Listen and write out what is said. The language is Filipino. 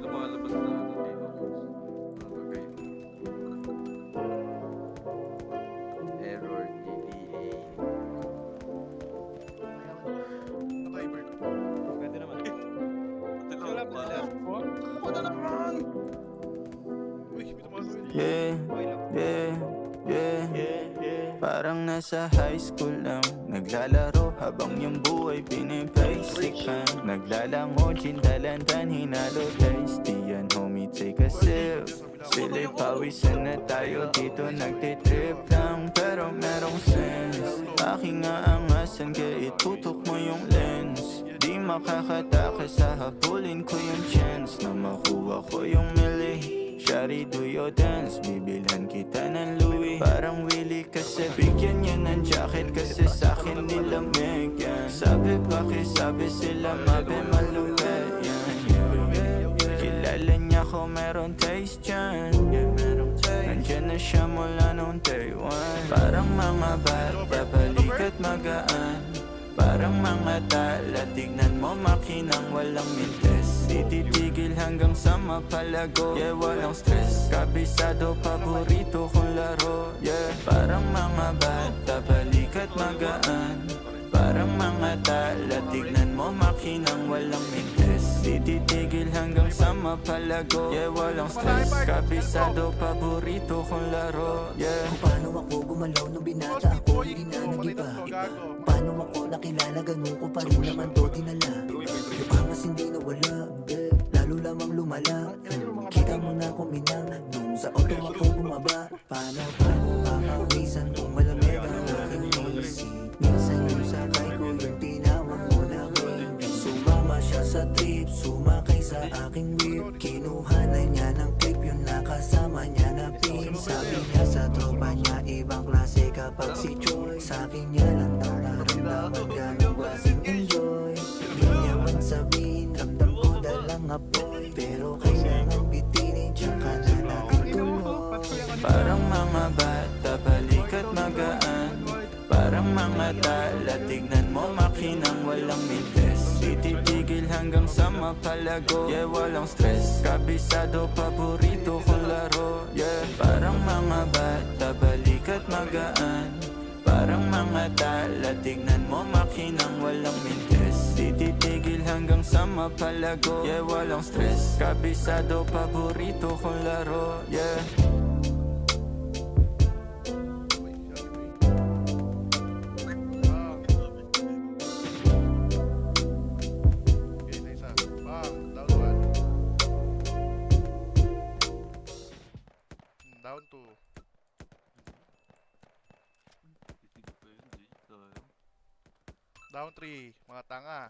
lumalabas na ano dito. Nakalagay. Error DDA. Driver. Pwede naman. Pati lang Wala ako ba pa. sila? Ako na naman! Uy, may tumawin. Yeah, Okay lang. yeah. Parang nasa high school lang naglalaro habang yung buhay pinipaysikan. Naglalango, chindalandan, hinalo guys. Diyan homie, take a sip. Sila'y pawisan na tayo dito, nagtitrip lang pero merong sense. Aking aangasan kaya itutok mo yung lens. Di makakatakas sa habulin ko yung chance na makuha ko yung milli. Shari, do your dance, bibilhan kita ng Louis. Parang Willie kasi bigyan niya ng jacket kasi sa'kin nilamig yan. Sabi pakisabi sila mabe malupet yan. Kilala niya ko meron taste dyan. Nandyan na siya mula nung day one. Parang mga bata balikat magaan. Parang mga tala, tignan mo makinang walang mintes. Di titigil hanggang sa mapalago, yeah walang stress. Kabisado, paborito kong laro, yeah. Parang mga bata, balikat magaan. Parang mga tala, tignan mo makinang walang mintes. Di titigil hanggang sa mapalago, yeah walang stress. Kabisado, paborito kong laro, yeah. Kung paano ako gumalaw nung binata ako, hindi na nag-iba. Kung paano ako nakilala, ganun ko pa rin naman to dinala. Yung angas hindi nawala, lalo lamang lumala. Kita mo na kuminang, nung sa auto ako bumaba. Paano makawisan kung malamig ang aking isip. Minsan yung sakay ko yung tinawag mo na baby. Sumama siya sa trip, sumakay sa aking whip. Kinuha na niya ng clip yung nakasama niya na pin. Sabi niya sa tropa niya ibang klase kapag si Joy. Sa akin niya lang daw naramdaman ganong klaseng enjoy. Di niya man sabihin, ramdam ko dalang apoy. Pero kailangan bitinin, tsaka na natin tuloy. Parang mga bata, balikat magaan. Parang mga tala, tignan mo makinang walang mintes. Di titigil hanggang sa mapalago, yeah walang stress. Kabisado, paborito kong laro, yeah. Parang mga bata, balikat magaan. Parang mga tala, tignan mo makinang walang mintes. Di titigil hanggang sa mapalago, yeah walang stress. Kabisado, paborito kong laro, yeah. Okay, na isa. Bang, down one. Down two. Titig pa yun, di tayo. Down three. Mga tanga.